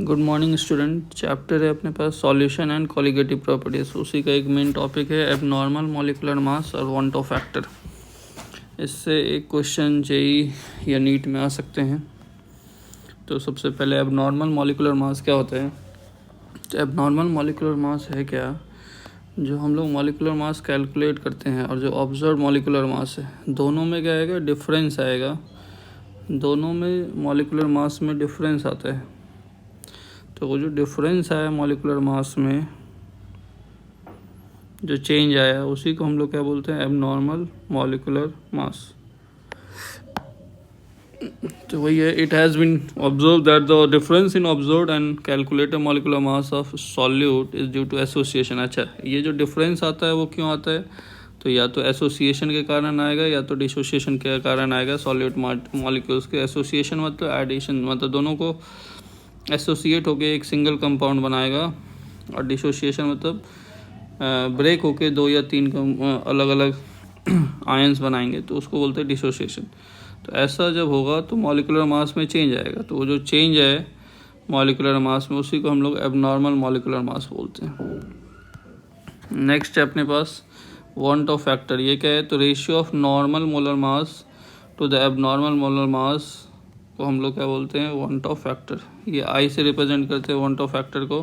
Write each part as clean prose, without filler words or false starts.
Good morning student. Chapter है अपने पास solution and colligative properties. उसी का एक मेन टॉपिक है एबनॉर्मल मॉलिक्यूलर मास और वांट ऑफ फैक्टर। इससे एक क्वेश्चन जेई या नीट में आ सकते हैं। तो सबसे पहले एबनॉर्मल मॉलिक्यूलर मास क्या होता है। तो एबनॉर्मल मॉलिक्यूलर मास है क्या, जो हम लोग मॉलिक्यूलर मास कैलकुलेट करते हैं और जो ऑब्जर्व मॉलिक्यूलर मास है, दोनों में क्या आएगा, डिफरेंस आएगा। दोनों में मॉलिक्यूलर मास में डिफरेंस आता है। तो वो जो डिफरेंस आया मॉलिक्यूलर मास में, जो चेंज आया, उसी को हम लोग क्या बोलते हैं, एबनॉर्मल मॉलिक्यूलर मास। तो वही है, it has been observe that the difference in observed and calculated molecular mass of solute is due to association. अच्छा, ये जो डिफरेंस आता है वो क्यों आता है, तो या तो एसोसिएशन के कारण आएगा या तो डिसोसिएशन के कारण आएगा। सॉल्यूट मॉलिक्यूल्स के एसोसिएशन मतलब एडिशन, मतलब दोनों को एसोसिएट होके एक सिंगल कंपाउंड बनाएगा, और डिसोसिएशन मतलब ब्रेक होके दो या तीन अलग अलग आयंस बनाएंगे, तो उसको बोलते हैं डिसोसिएशन। तो ऐसा जब होगा तो मॉलिक्यूलर मास में चेंज आएगा। तो वो जो चेंज है मॉलिक्यूलर मास में, उसी को हम लोग एबनॉर्मल मॉलिक्यूलर मास बोलते हैं। नेक्स्ट है अपने पास वांट ऑफ फैक्टर। ये क्या है, तो ratio of normal molar mass to the abnormal molar mass को हम लोग क्या बोलते हैं, वांट ऑफ फैक्टर। ये आई से रिप्रेजेंट करते हैं वांट ऑफ फैक्टर को।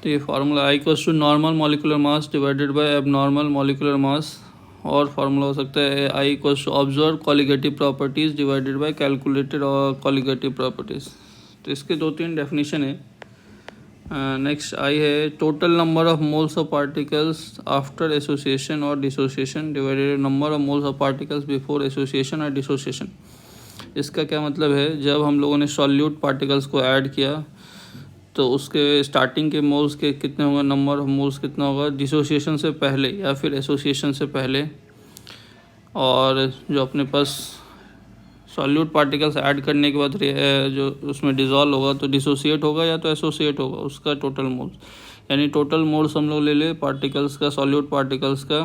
तो ये formula I equals to normal molecular mass divided by abnormal molecular mass, और फार्मूला हो सकता है I equals to observe colligative properties divided by calculated और कॉलिगेटिव प्रॉपर्टीज। तो इसके दो तीन डेफिनेशन है। नेक्स्ट आई है total number of moles of particles after association और dissociation divided number of moles of particles before association और dissociation. इसका क्या मतलब है, जब हम लोगों ने सॉल्यूट पार्टिकल्स को ऐड किया तो उसके स्टार्टिंग के मोल्स के कितने होंगे, नंबर ऑफ मोल्स कितना होगा डिसोसिएशन से पहले या फिर एसोसिएशन से पहले, और जो अपने पास सॉल्यूट पार्टिकल्स ऐड करने के बाद जो उसमें डिज़ोल्व होगा तो डिसोसिएट होगा या तो एसोसिएट होगा, उसका टोटल मोल्स। यानी टोटल मोल्स हम लोग ले ले पार्टिकल्स का, सॉल्यूट पार्टिकल्स का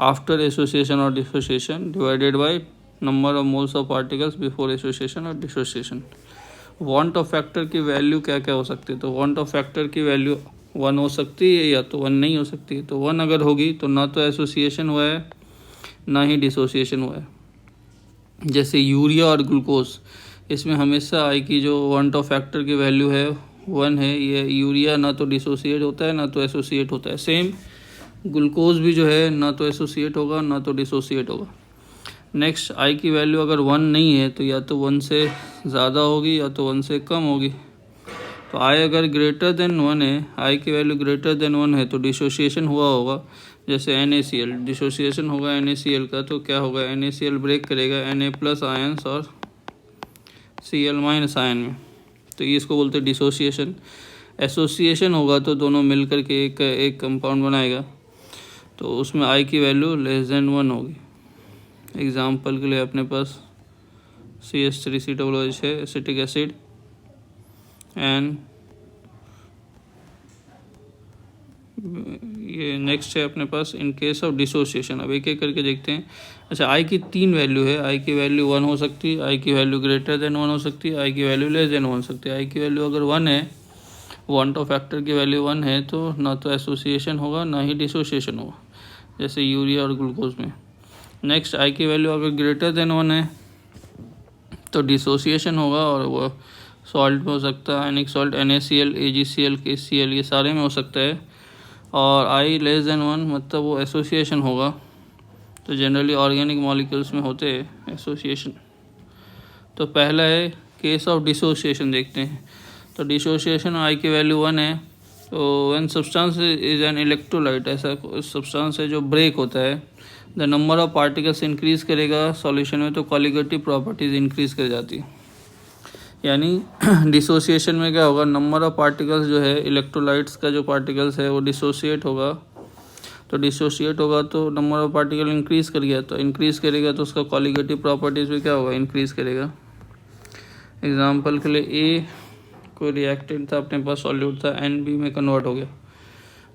आफ्टर एसोसिएशन और dissociation divided by number of moles of particles before association और डिसोसिएशन। वांट ऑफ फैक्टर की वैल्यू क्या क्या हो सकती है, तो वांट ऑफ फैक्टर की वैल्यू 1 हो सकती है या तो 1 नहीं हो सकती है। तो 1 अगर होगी तो ना तो एसोसिएशन हुआ है ना ही डिसोसिएशन हुआ है। जैसे यूरिया और ग्लूकोज, इसमें हमेशा आई की जो वांट ऑफ फैक्टर की वैल्यू है 1 है। ये यूरिया ना तो डिसोसिएट होता है ना तो एसोसिएट होता है। सेम ग्लूकोज भी जो है ना तो एसोसिएट होगा ना तो डिसोसिएट होगा। नेक्स्ट आई की वैल्यू अगर 1 नहीं है तो या तो 1 से ज़्यादा होगी या तो 1 से कम होगी। तो आई अगर ग्रेटर देन 1 है, आई की वैल्यू ग्रेटर देन 1 है तो डिसोसिएशन हुआ होगा। जैसे NaCl डिसोसिएशन होगा NaCl का, तो क्या होगा, NaCl ब्रेक करेगा Na प्लस आयंस और Cl माइनस आयन में, तो ये इसको बोलते हैं डिसोसिएशन। एसोसिएशन होगा तो दोनों मिलकर के एक कंपाउंड बनाएगा, तो उसमें आई की वैल्यू लेस देन 1 होगी। एग्जाम्पल के लिए अपने पास CH3COOH है, एसिटिक एसिड, एंड ये नेक्स्ट है अपने पास इन केस ऑफ डिसोसिएशन। अब एक एक करके देखते हैं। अच्छा, आई की 3 वैल्यू है। आई की वैल्यू 1 हो सकती है, आई की वैल्यू ग्रेटर देन 1 हो सकती है, आई की वैल्यू लेस देन 1 हो सकती है। आई की वैल्यू अगर 1 है, वांट ऑफ फैक्टर की वैल्यू 1 है, तो ना तो एसोसिएशन होगा ना ही डिसोसिएशन होगा, जैसे यूरिया और ग्लूकोज में। नेक्स्ट आई की वैल्यू अगर ग्रेटर देन 1 है तो डिसोसिएशन होगा, और वो सॉल्ट में हो सकता है, ionic salt NaCl, AgCl, KCl, ये सारे में हो सकता है। और आई लेस देन 1 मतलब वो एसोसिएशन होगा। तो जनरली ऑर्गेनिक मॉलिक्यूल्स में होते हैं एसोसिएशन। तो पहला है केस ऑफ डिसोसिएशन, देखते हैं। तो डिसोसिएशन आई की वैल्यू 1 है, तो when substance is an electrolyte, ऐसा सब्सटेंस है जो ब्रेक होता है, the number of particles increase करेगा सॉल्यूशन में, तो कॉलिगेटिव प्रॉपर्टीज इंक्रीज कर जाती है। यानी डिसोसिएशन में क्या होगा, नंबर ऑफ पार्टिकल्स जो है इलेक्ट्रोलाइट्स का जो पार्टिकल्स है वो डिसोसिएट होगा। तो डिसोसिएट होगा तो नंबर ऑफ पार्टिकल इंक्रीज कर गया, तो इंक्रीज करेगा तो उसका कॉलिगेटिव प्रॉपर्टीज भी क्या होगा, इंक्रीज करेगा। एग्जाम्पल के लिए ए कोई रिएक्टेंट था अपने पास, सॉल्यूट था, NB में कन्वर्ट हो गया।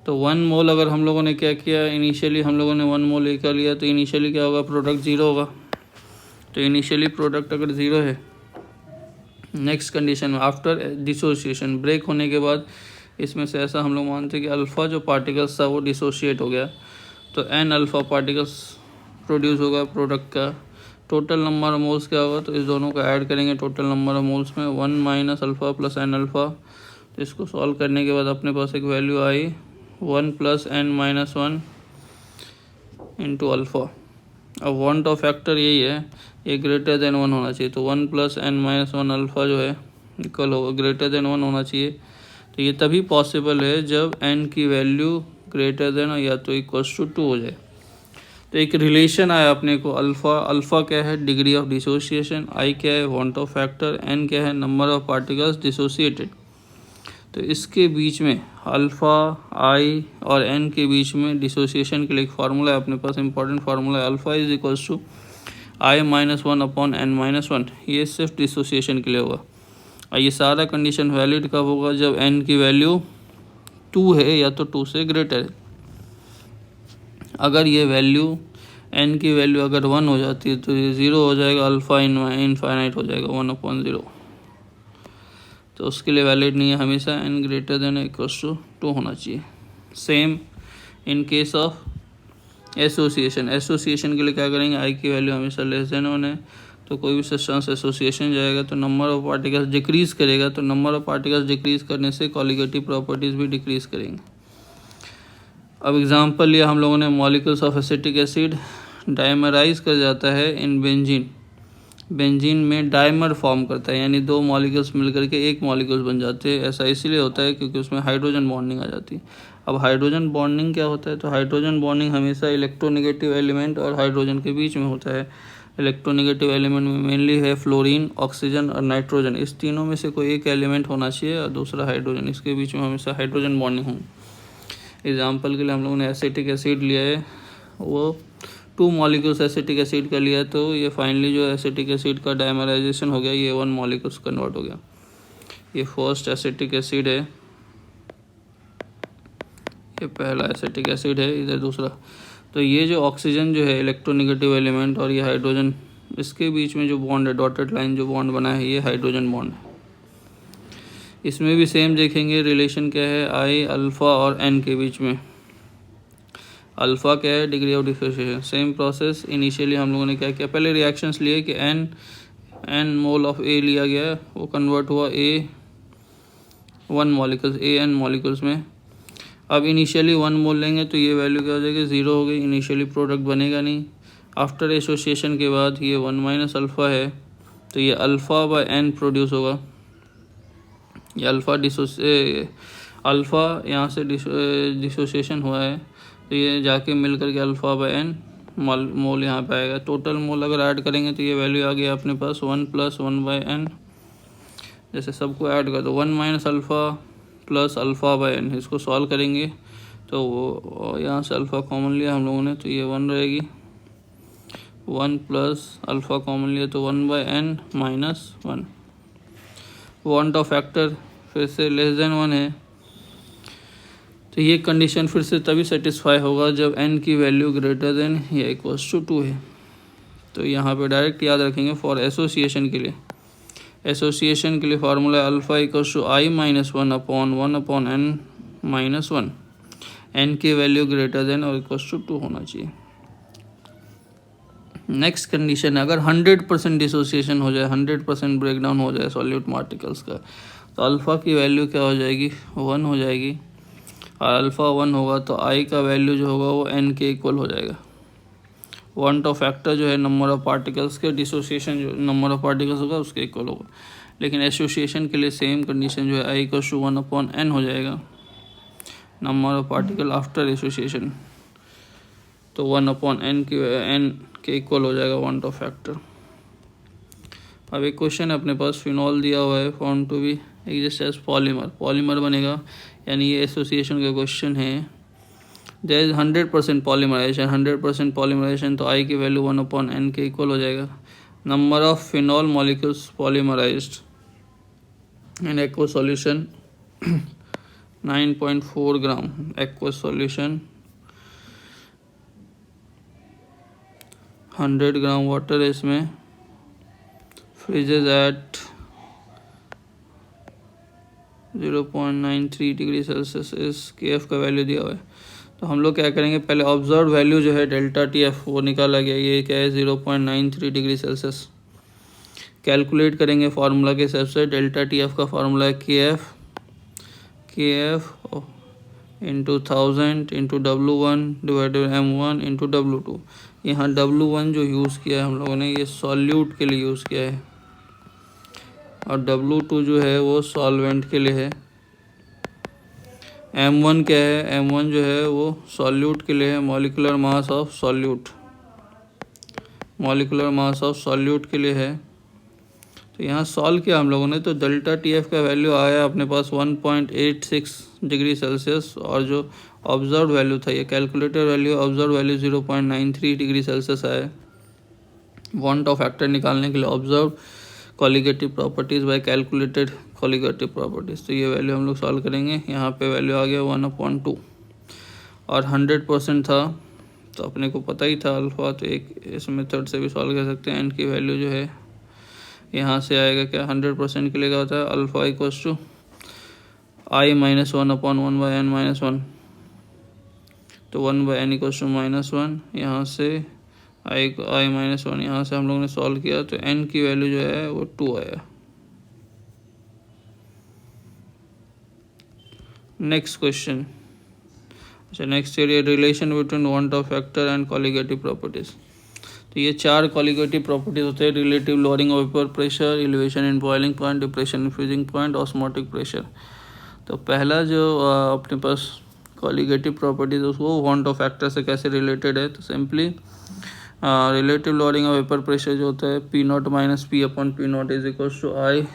तो 1 मोल अगर हम लोगों ने क्या किया, इनिशियली हम लोगों ने 1 मोल ए कर लिया, तो इनिशियली क्या होगा, प्रोडक्ट 0 होगा। तो इनिशियली प्रोडक्ट अगर 0 है नेक्स्ट कंडीशन में आफ्टर डिसोसिएशन, ब्रेक होने के बाद इसमें से ऐसा हम लोग मानते हैं कि अल्फ़ा जो पार्टिकल्स था वो डिसोशिएट हो गया, तो एन अल्फ़ा पार्टिकल्स प्रोड्यूस होगा प्रोडक्ट का। टोटल नंबर ऑफ मोल्स क्या होगा, तो इस दोनों का ऐड करेंगे टोटल नंबर ऑफ मोल्स में 1 minus alpha plus n alpha. तो इसको सॉल्व करने के बाद अपने पास एक value i 1 plus n minus 1 into alpha. अब वांट ऑफ फैक्टर यही है, ये ग्रेटर देन 1 होना चाहिए, तो 1 प्लस एन माइनस 1 अल्फ़ा जो है इक्वल होगा ग्रेटर देन 1 होना चाहिए। तो ये तभी पॉसिबल है जब n की वैल्यू ग्रेटर देन या तो इक्वल्स टू 2 हो जाए। तो एक रिलेशन आया अपने को, अल्फ़ा क्या है डिग्री ऑफ डिसोसिएशन, आई क्या है वांट ऑफ फैक्टर, n क्या है नंबर ऑफ पार्टिकल्स डिसोसिएटेड। तो इसके बीच में अल्फ़ा आई और n के बीच में डिसोसिएशन के लिए एक फार्मूला है अपने पास, इंपॉर्टेंट फार्मूला है, alpha is equals to i minus 1 upon n minus 1। ये सिर्फ डिसोसिएशन के लिए होगा। और ये सारा कंडीशन वैलिड कब होगा, जब n की वैल्यू 2 है या तो 2 से ग्रेटर है। अगर ये वैल्यू n की वैल्यू अगर 1 हो जाती है तो ये 0 हो जाएगा, अल्फ़ा इनफाइनाइट हो जाएगा 1 अपॉन 0। तो उसके लिए वैलिड नहीं है, हमेशा n greater than equals to 2 होना चाहिए। Same in case of association, association के लिए क्या करेंगे, आई की वैल्यू हमेशा लेस देन 1 है, तो कोई भी सब्सटेंस एसोसिएशन जाएगा तो नंबर ऑफ पार्टिकल्स डिक्रीज़ करेगा, तो नंबर ऑफ पार्टिकल्स डिक्रीज़ करने से कॉलिगेटिव प्रॉपर्टीज़ भी डिक्रीज़ करेंगे। अब एग्जांपल लिया हम लोगों ने, molecules of acetic acid dimerise कर जाता है इन बेंजीन, बेंजीन में डाइमर फॉर्म करता है, यानी दो मॉलिक्यूल्स मिलकर के एक मॉलिक्यूल्स बन जाते हैं। ऐसा इसलिए होता है क्योंकि उसमें हाइड्रोजन बॉन्डिंग आ जाती है। अब हाइड्रोजन बॉन्डिंग क्या होता है, तो हाइड्रोजन बॉन्डिंग हमेशा इलेक्ट्रोनेगेटिव एलिमेंट और हाइड्रोजन के बीच में होता है। इलेक्ट्रोनेगेटिव एलिमेंट में मेनली है फ्लोरीन, ऑक्सीजन और नाइट्रोजन, इस तीनों में से कोई एक एलिमेंट होना चाहिए और दूसरा हाइड्रोजन, इसके बीच में हमेशा हाइड्रोजन बॉन्डिंग हो। एग्जाम्पल के लिए हम लोगों ने एसिटिक एसिड लिया है, वो 2 मॉलिक्यूल्स एसिटिक एसिड का लिया, तो ये फाइनली जो एसिटिक एसिड का डाइमराइजेशन हो गया, ये 1 मॉलिक्यूल्स कन्वर्ट हो गया। ये फर्स्ट एसिटिक एसिड है, ये पहला एसिटिक एसिड है, इधर दूसरा। तो ये जो ऑक्सीजन जो है इलेक्ट्रोनेगेटिव एलिमेंट और ये हाइड्रोजन, इसके बीच में जो बॉन्ड है डॉटेड लाइन जो बॉन्ड बना है, ये हाइड्रोजन बॉन्ड है। इसमें भी सेम देखेंगे रिलेशन क्या है, आई अल्फ़ा और एन के बीच में। अल्फ़ा क्या है degree of dissociation, same process. Initially हम लोगों ने क्या किया, पहले रिएक्शंस लिए कि एन मोल ऑफ ए लिया गया, वो कन्वर्ट हुआ ए 1 मॉलिक्यूल्स ए एन मॉलिक्यूल्स में। अब इनिशियली 1 मोल लेंगे तो ये वैल्यू क्या हो जाएगी, 0 हो गई, इनिशियली प्रोडक्ट बनेगा नहीं। आफ्टर एसोसिएशन के बाद ये 1 माइनस अल्फ़ा है, तो ये अल्फ़ा बाय एन प्रोड्यूस होगा। ये अल्फ़ा यहाँ से डिसोसिएशन हुआ है, तो ये जाके मिल करके अल्फ़ा बाय एन मोल यहाँ पे आएगा। टोटल मोल अगर ऐड करेंगे तो ये वैल्यू आ गया अपने पास 1 प्लस 1 बाय एन। जैसे सबको ऐड कर दो, 1 minus alpha plus alpha by n, इसको सॉल्व करेंगे तो वो यहाँ से अल्फ़ा कॉमन लिया हम लोगों ने, तो ये 1 रहेगी। 1 प्लस अल्फ़ा कॉमन लिया तो 1 by n minus 1। Van't Hoff factor फिर से लेस देन 1 है, तो ये कंडीशन फिर से तभी सेटिस्फाई होगा जब n की वैल्यू ग्रेटर देन या इक्वल्स टू 2 है। तो यहाँ पे डायरेक्ट याद रखेंगे फॉर एसोसिएशन के लिए, एसोसिएशन के लिए formula alpha equals to i minus 1 upon n minus 1। n की वैल्यू ग्रेटर देन और इक्वल्स टू 2 होना चाहिए। नेक्स्ट कंडीशन है, अगर 100% डिसोसिएशन हो जाए, 100% ब्रेकडाउन हो जाए सॉल्यूट पार्टिकल्स का, तो अल्फ़ा की वैल्यू क्या हो जाएगी, 1 हो जाएगी। और अल्फ़ा 1 होगा तो आई का वैल्यू जो होगा वो n के इक्वल हो जाएगा। वांट ऑफ फैक्टर जो है नंबर ऑफ पार्टिकल्स के, डिसोसिएशन जो नंबर ऑफ पार्टिकल्स होगा उसके इक्वल होगा। लेकिन एसोसिएशन के लिए सेम कंडीशन जो है I equal to 1 upon N हो जाएगा, number of particle after association, तो 1 अपॉन एन के इक्वल हो जाएगा वांट ऑफ फैक्टर। अब एक क्वेश्चन है अपने पास, फिनॉल दिया हुआ है found to be exist as polymer, polymer बनेगा, यानी ये एसोसिएशन का क्वेश्चन है। देयर इज 100% पॉलीमराइजेशन, 100% पॉलीमराइजेशन, तो आई की वैल्यू 1 अपॉन एन के इक्वल हो जाएगा। Number of phenol molecules polymerised in aqua solution 9.4 gram, aqua solution 100 gram water है इसमें, फ्रीजेज एट 0.93 डिग्री सेल्सियस इस के एफ का वैल्यू दिया हुआ है। तो हम लोग क्या करेंगे, पहले ऑब्जर्व वैल्यू जो है डेल्टा टी एफ वो निकाला गया, ये क्या है 0.93 डिग्री सेल्सियस। कैलकुलेट करेंगे फार्मूला के हिसाब से, डेल्टा टी एफ का फार्मूला है के f into 1000 into W1 divided M1 into W2। यहाँ W1 जो यूज़ किया है हम लोगों ने ये सॉल्यूट के लिए यूज़ किया है, और W2 जो है वो सॉल्वेंट के लिए है। M1 क्या है, M1 जो है वो सॉल्यूट के लिए है, molecular mass of solute, molecular mass of solute के लिए है। तो यहाँ सॉल्व किया हम लोगों ने, तो डेल्टा टी एफ का वैल्यू आया अपने पास 1.86 डिग्री सेल्सियस, और जो ऑब्जर्व वैल्यू था ये calculated value, observe value 0.93 degree Celsius आया। वांट ऑफ फैक्टर निकालने के लिए observe colligative properties bye calculated colligative properties, तो ये वैल्यू हम लोग सॉल्व करेंगे। यहाँ पे वैल्यू आ गया 1/2, और 100% था तो अपने को पता ही था अल्फ़ा, तो एक इस मेथड से भी सॉल्व कर सकते हैं। एन की वैल्यू जो है यहाँ से आएगा क्या, 100% के लिए क्या होता है, alpha equals to I minus 1/1/n-1, तो 1/n इक्वल्स टू -1, यहाँ से I माइनस 1, यहाँ से हम लोगों ने सॉल्व किया तो n की वैल्यू जो है वो 2 आया। नेक्स्ट क्वेश्चन, अच्छा next area, relation between van't Hoff factor and colligative properties. तो ये 4 कॉलिगेटिव प्रॉपर्टीज होते हैं, relative lowering of vapour pressure, elevation in boiling point, depression in freezing point, osmotic pressure. तो पहला जो अपने पास कॉलिगेटिव प्रॉपर्टीज वो वांट ऑफ फैक्टर से कैसे रिलेटेड है, तो simply relative lowering of vapour pressure जो होता है P0 minus P/P0 is equals to I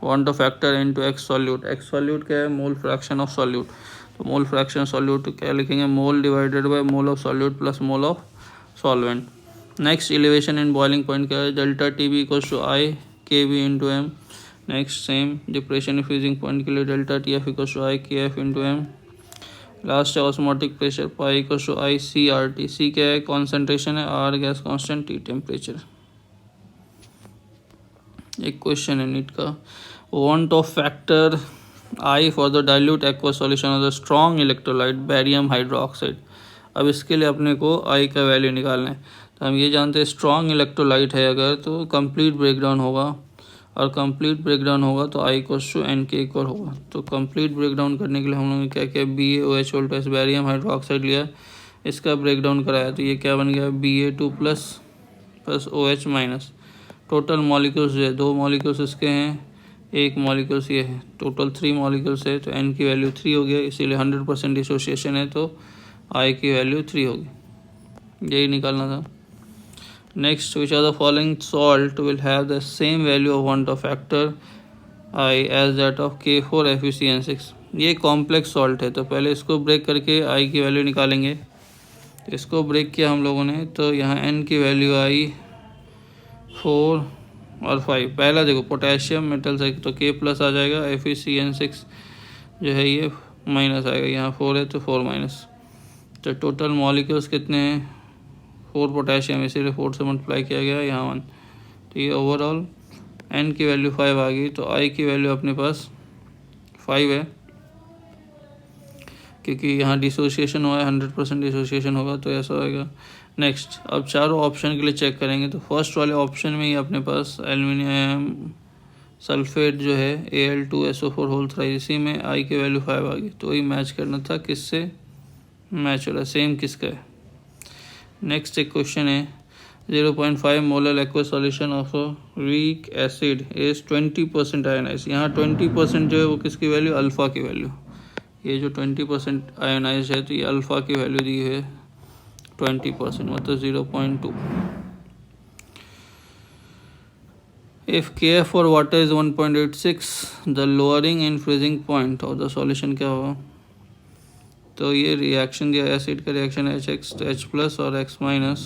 want Hoff factor into x solute. X solute क्या है, मोल फ्रैक्शन ऑफ सॉल्यूट, तो मोल फ्रैक्शन सॉल्यूट क्या लिखेंगे, mole divided by mole of solute plus mole of solvent. Next elevation in boiling point क्या है, delta T B equals to I KB into M. Next same depression in freezing point के लिए delta T F equals to I KF into M. Last है osmotic pressure, pi equals to I CRT। C क्या है, concentration है, R gas constant, T temperature. एक question है NEET का, want Hoff factor I for the dilute aqua solution of the strong electrolyte barium hydroxide. अब इसके लिए अपने को I का वैल्यू निकालना है। तो हम ये जानते हैं स्ट्रॉन्ग इलेक्ट्रोलाइट है अगर तो कंप्लीट ब्रेकडाउन होगा, और कंप्लीट ब्रेकडाउन होगा तो I इक्वल्स टू एन के इक्वल होगा। तो कंप्लीट ब्रेकडाउन करने के लिए हम लोगों ने क्या किया, BaOH बैरियम हाइड्रोक्साइड लिया, इसका ब्रेकडाउन कराया, तो ये क्या बन गया Ba2 plus OH minus. Total molecules जो है 2 मॉलिक्यूल्स इसके हैं, 1 मॉलिक्यूल्स ये है, टोटल 3 मॉलिक्यूल्स है, तो n की वैल्यू 3 हो गया, इसीलिए 100% डिसोसिएशन है तो I की वैल्यू 3 होगी, यही निकालना था। Next, which are the following salt will have the same value of van't Hoff factor I as that of K4 FeCN6। ये कॉम्प्लेक्स सॉल्ट है, तो पहले इसको ब्रेक करके I की वैल्यू निकालेंगे। इसको ब्रेक किया हम लोगों ने, तो यहाँ n की वैल्यू आई 4 और 5। पहला देखो पोटेशियम मेटल से तो K प्लस आ जाएगा, FeCN6 जो है ये माइनस आएगा, यहाँ 4 है तो 4 माइनस। तो टोटल मॉलिक्यूल्स कितने हैं, 4 पोटेशियम, इसीलिए 4 से मल्टीप्लाई किया गया, यहाँ 1। तो ये ओवरऑल n की वैल्यू 5 आ गई, तो I की वैल्यू अपने पास 5 है, क्योंकि यहाँ डिसोसिएशन हुआ है, 100% डिसोसिएशन होगा तो ऐसा होगा। नेक्स्ट, अब चारों ऑप्शन के लिए चेक करेंगे, तो फर्स्ट वाले ऑप्शन में ही अपने पास एल्यूमिनियम सल्फेट जो है Al2SO4 होल थ्राइस, इसी में I की वैल्यू 5 आ गई, तो वही मैच करना था, किससे मैच हो रहा है, सेम किसका है। नेक्स्ट एक क्वेश्चन है, 0.5 molar aqua solution of weak acid is 20% ionise. यहाँ 20% जो है वो किसकी वैल्यू, अल्फ़ा की वैल्यू, ये जो 20% आयनाइज है तो ये अल्फ़ा की वैल्यू दी है 20%, मतलब 0.2। If KF for water is 1.86, the lowering in freezing point of the solution क्या होगा। तो ये रिएक्शन दिया, एसिड का रिएक्शन HX तो H प्लस और X माइनस।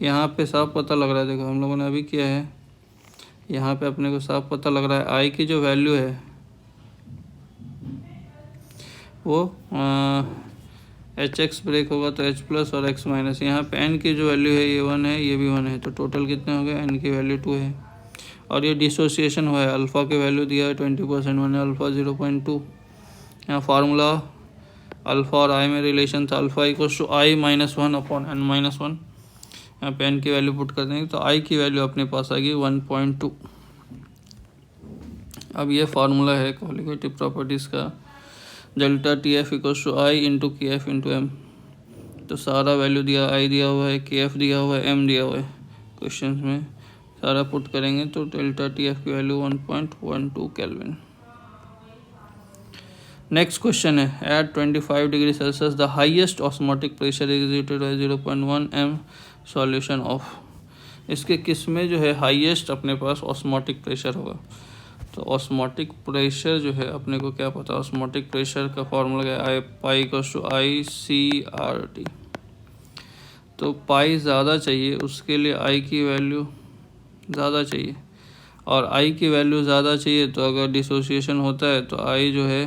यहाँ पे साफ पता लग रहा है, देखो हम लोगों ने अभी किया है, यहाँ पे अपने को साफ पता लग रहा है I की जो वैल्यू है वो HX ब्रेक होगा तो H प्लस और X माइनस। यहाँ पे N की जो वैल्यू है ये 1 है, ये भी 1 है, तो टोटल कितने हो गए, N की वैल्यू 2 है। और ये डिसोसिएशन हुआ है, अल्फ़ा की वैल्यू दिया है 20%, मैंने अल्फ़ा 0.2। यहाँ फार्मूला अल्फ़ा और आई में रिलेशन था, alpha equals to i -1 upon n -1। यहाँ पे n की वैल्यू पुट कर देंगे तो आई की वैल्यू अपने पास आ गई 1.2। अब ये फार्मूला है कॉलिगेटिव प्रॉपर्टीज़ का, delta T F equals to i into K f into m. तो सारा वैल्यू दिया, आई दिया हुआ है, के एफ दिया हुआ है, एम दिया हुआ है, क्वेश्चन में सारा पुट करेंगे तो डेल्टा टी एफ की वैल्यू 1.12 केल्विन। नेक्स्ट क्वेश्चन है, at 25 degree Celsius the highest osmotic pressure executed by 0.1 m solution of. इसके किस में जो है हाईएस्ट अपने पास ऑस्मोटिक प्रेशर होगा। तो ऑस्मोटिक प्रेशर जो है अपने को क्या पता, ऑस्मोटिक प्रेशर का फॉर्मूला क्या है, pi equals to i C R T. तो पाई ज़्यादा चाहिए, उसके लिए आई की वैल्यू ज़्यादा चाहिए, और आई की वैल्यू ज़्यादा चाहिए तो अगर डिसोसिएशन होता है तो आई जो है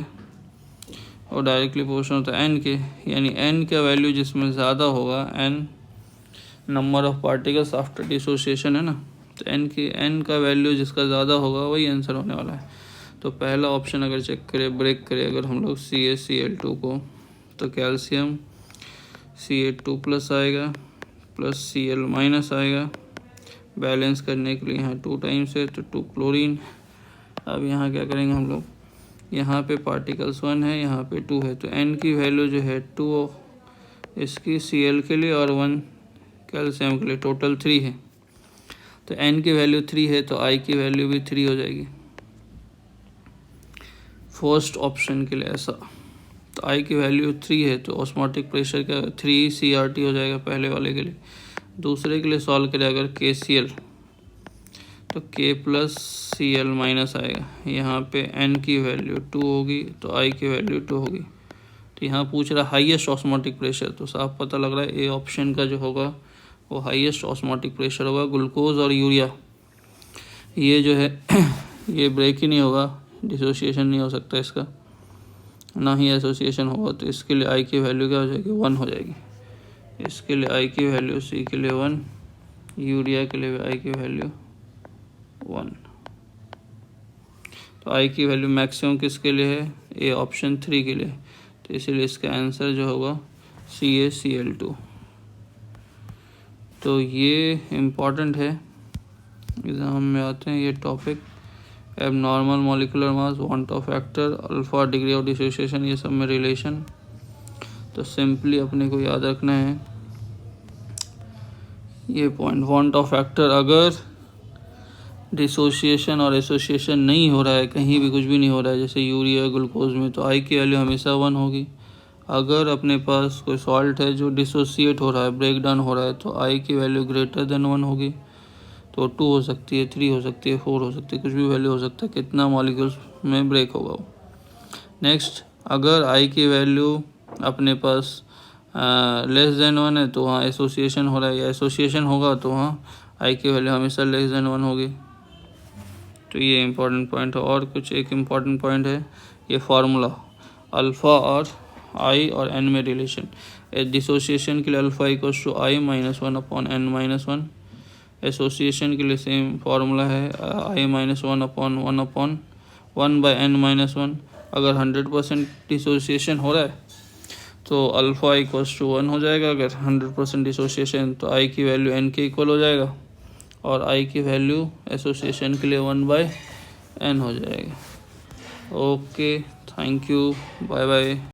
वो डायरेक्टली प्रोपोर्शनल होता है एन के, यानी एन का वैल्यू जिसमें ज़्यादा होगा, n number of particles after dissociation है ना, तो एन का वैल्यू जिसका ज़्यादा होगा वही आंसर होने वाला है। तो पहला ऑप्शन अगर चेक करें, ब्रेक करें अगर हम लोग CaCl2 को, तो कैल्शियम Ca2 प्लस आएगा प्लस Cl माइनस आएगा, बैलेंस करने के लिए यहाँ 2 टाइम्स है तो 2 क्लोरीन। अब यहाँ क्या करेंगे हम लोग, यहाँ पे पार्टिकल्स 1 है, यहाँ पे 2 है, तो n की वैल्यू जो है 2 इसकी Cl के लिए और 1 कैल्शियम के लिए, टोटल 3 है। तो n की वैल्यू 3 है तो I की वैल्यू भी 3 हो जाएगी फर्स्ट ऑप्शन के लिए ऐसा। तो I की वैल्यू 3 है तो ऑस्मोटिक प्रेशर का 3 CRT हो जाएगा पहले वाले के लिए। दूसरे के लिए सॉल्व करें अगर KCl तो K प्लस Cl माइनस आएगा, यहाँ पे n की वैल्यू 2 होगी तो I की वैल्यू 2 होगी। तो यहाँ पूछ रहा हाईएस्ट ऑस्मोटिक प्रेशर, तो साफ पता लग रहा है ए ऑप्शन का जो होगा वो हाईएस्ट ऑस्मोटिक प्रेशर होगा। ग्लूकोज और यूरिया ये जो है ये ब्रेक ही नहीं होगा, डिसोसिएशन नहीं हो सकता इसका, ना ही एसोसिएशन होगा, तो इसके लिए आई की वैल्यू क्या हो जाएगी, 1 हो जाएगी। इसके लिए आई की वैल्यू सी के लिए 1, यूरिया के लिए आई की वैल्यू 1। तो आई की वैल्यू मैक्सिमम किसके लिए है, ए ऑप्शन 3 के लिए, तो इसीलिए इसका आंसर जो होगा CaCl2। तो ये इम्पॉर्टेंट है, एग्ज़ाम में आते हैं ये topic, abnormal molecular mass, want Hoff factor, alpha, degree of dissociation, ये सब में रिलेशन। तो सिंपली अपने को याद रखना है ये पॉइंट, वांट ऑफ फैक्टर अगर डिसोसिएशन और एसोसिएशन नहीं हो रहा है, कहीं भी कुछ भी नहीं हो रहा है जैसे यूरिया ग्लूकोज में, तो आई की वैल्यू हमेशा 1 होगी। अगर अपने पास कोई सॉल्ट है जो डिसोसिएट हो रहा है, ब्रेक डाउन हो रहा है, तो आई की वैल्यू ग्रेटर देन 1 होगी। तो 2 हो सकती है, 3 हो सकती है, 4 हो सकती है, कुछ भी वैल्यू हो सकता है, कितना मॉलिक्यूल्स में ब्रेक होगा वो। नेक्स्ट, अगर आई की वैल्यू अपने पास लेस देन 1 है तो वहाँ एसोसिएशन हो रहा है, या एसोसिएशन होगा तो वहाँ आई की वैल्यू हमेशा लेस देन 1 होगी। तो ये इम्पॉर्टेंट पॉइंट है। और कुछ एक इम्पॉर्टेंट पॉइंट है ये फार्मूला, अल्फ़ा और आई और एन में रिलेशन। डिसोसिएशन के लिए alpha equals to i -1 upon n -1, association के लिए सेम फार्मूला है आई -1 अपॉन 1 बाय n -1। अगर 100% डिसोसिएशन हो रहा है तो अल्फ़ा इक्वल्स टू 1 हो जाएगा, अगर 100% डिसोसिएशन तो आई की वैल्यू n के इक्वल हो जाएगा, और आई की वैल्यू एसोसिएशन के लिए 1/n हो जाएगा। Okay, thank you, bye bye.